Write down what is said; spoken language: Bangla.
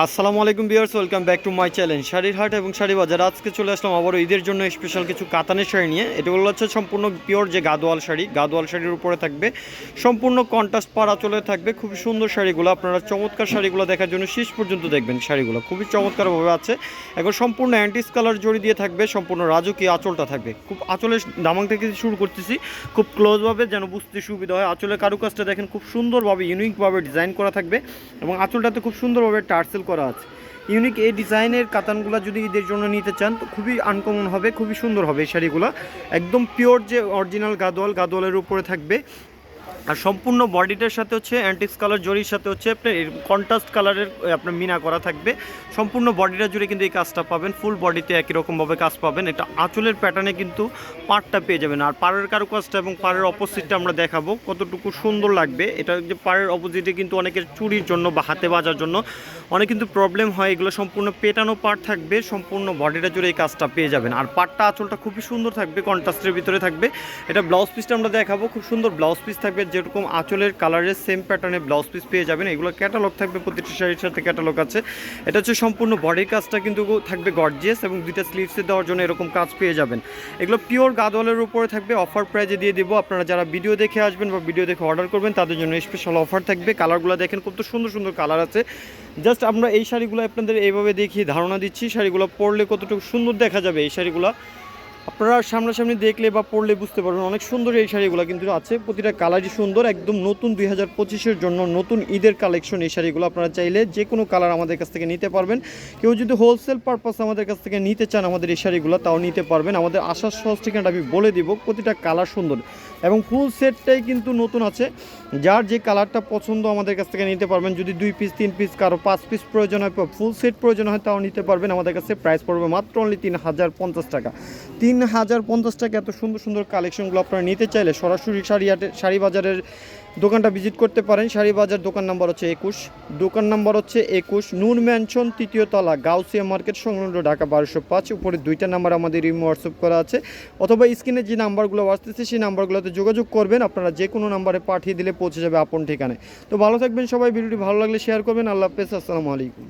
আসসালামু আলাইকুম viewers, welcome back to my channel শাড়ির হাট এবং শাড়ি বাজার। আজকে চলে আসলাম আবারও ঈদের জন্য স্পেশাল কিছু কাতানের শাড়ি নিয়ে। এগুলো হচ্ছে সম্পূর্ণ পিওর যে গাদোয়াল শাড়ির উপরে থাকবে, সম্পূর্ণ কন্ট্রাস্ট পাড়া চলে থাকবে। খুবই সুন্দর শাড়িগুলো, আপনারা চমৎকার শাড়িগুলো দেখার জন্য শেষ পর্যন্ত দেখবেন। শাড়িগুলো খুবই চমৎকারভাবে আছে, এখন সম্পূর্ণ অ্যান্টিস কালার জড়ি দিয়ে থাকবে, সম্পূর্ণ রাজকীয় আঁচলটা থাকবে। খুব আঁচলের দামাং থেকে শুরু করতেছি, খুব ক্লোজভাবে যেন বুঝতে সুবিধা হয়। আঁচলের কারুকাজটা দেখেন, খুব সুন্দরভাবে ইউনিকভাবে ডিজাইন করা থাকবে এবং আঁচলটাতে খুব সুন্দরভাবে টার্সেল করা আছে। ইউনিক এই ডিজাইনের কাতানগুলো যদি ঈদের জন্য নিতে চান তো খুবই আনকমন হবে, খুবই সুন্দর হবে এই শাড়িগুলো। একদম পিওর যে অরিজিনাল গাদোয়ালের উপরে থাকবে, আর সম্পূর্ণ বডিটার সাথে হচ্ছে অ্যান্টিক্স কালার জরির সাথে হচ্ছে আপনার কন্ট্রাস্ট কালারের আপনার মিনা করা থাকবে। সম্পূর্ণ বডিটা জুড়ে কিন্তু এই কাজটা পাবেন, ফুল বডিতে একই রকমভাবে কাজ পাবেন। এটা আঁচলের প্যাটার্নে কিন্তু পাড়টা পেয়ে যাবেন। আর পাড়ের কারুকাজটা এবং পাড়ের অপোজিটটা আমরা দেখাবো কতটুকু সুন্দর লাগবে। এটা যে পাড়ের অপোজিটে কিন্তু অনেকের চুরির জন্য বা হাতে বাজার জন্য অনেক কিন্তু প্রবলেম হয়। এগুলো সম্পূর্ণ পেটানো পাড় থাকবে, সম্পূর্ণ বডিটা জুড়ে এই কাজটা পেয়ে যাবেন। আর পাড়টা আঁচলটা খুবই সুন্দর থাকবে, কন্ট্রাস্টের ভিতরে থাকবে। এটা ব্লাউজ পিসটা আমরা দেখাবো, খুব সুন্দর ব্লাউজ পিস থাকবে, যেরকম আঁচলের কালারের সেম প্যাটার্নে ব্লাউজ পিস পেয়ে যাবেন। এগুলো ক্যাটালগ থাকবে, প্রতিটি শাড়ির সাথে ক্যাটালগ আছে। এটা হচ্ছে সম্পূর্ণ বডির কাজটা কিন্তু থাকবে গর্জিয়াস, এবং দুইটা স্লিভসে দেওয়ার জন্য এরকম কাজ পেয়ে যাবেন। এগুলো পিওর গাদোয়ালের উপরে থাকবে, অফার প্রাইজে দিয়ে দেবো। আপনারা যারা ভিডিও দেখে আসবেন বা ভিডিও দেখে অর্ডার করবেন তাদের জন্য স্পেশাল অফার থাকবে। কালারগুলো দেখেন, কত সুন্দর সুন্দর কালার আছে। জাস্ট আমরা এই শাড়িগুলো আপনাদের এইভাবে দেখিয়ে ধারণা দিচ্ছি শাড়িগুলো পরলে কতটুকু সুন্দর দেখা যাবে। এই শাড়িগুলো আপনারা সামনাসামনি দেখলে বা পরলে বুঝতে পারবেন অনেক সুন্দর এই শাড়িগুলো কিন্তু আছে। প্রতিটা কালারই সুন্দর, একদম নতুন 2025-এর জন্য নতুন ঈদের কালেকশন। এই শাড়িগুলো আপনারা চাইলে যে কোনো কালার আমাদের কাছ থেকে নিতে পারবেন। কেউ যদি হোলসেল পারপাস আমাদের কাছ থেকে নিতে চান আমাদের এই শাড়িগুলো, তাও নিতে পারবেন। আমাদের আসার সহজ ঠিকানাটা আমি বলে দিব। প্রতিটা কালার সুন্দর এবং ফুল সেটটাই কিন্তু নতুন আছে। যার যে কালারটা পছন্দ আমাদের কাছ থেকে নিতে পারবেন। যদি 2 পিস 3 পিস কারো 5 পিস প্রয়োজন হয়, ফুল সেট প্রয়োজন হয়, তাও নিতে পারবেন। আমাদের কাছে প্রাইস পড়বে মাত্র অনলি 3050 টাকা। 3050 টাকা। এত সুন্দর সুন্দর কালেকশনগুলো আপনারা নিতে চাইলে সরাসরি শাড়ি বাজারের দোকানটা ভিজিট করতে পারেন। শাড়ি বাজার দোকান নাম্বার হচ্ছে 21, নূর ম্যানশন 3য় তলা, গাউসিয়া মার্কেট সংলগ্ন, ঢাকা 1205। উপরে 2টা নাম্বার আমাদের হোয়াটসঅ্যাপ করা আছে, অথবা স্ক্রিনে যে নাম্বারগুলো আসতেছে সেই নাম্বারগুলোতে যোগাযোগ করবেন। আপনারা যে কোনো নাম্বারে পাঠিয়ে দিলে পৌঁছে যাবে আপন ঠিকানায়। তো ভালো থাকবেন সবাই, ভিডিওটি ভালো লাগলে শেয়ার করবেন। আল্লাহ হাফেজ, আসসালামু আলাইকুম।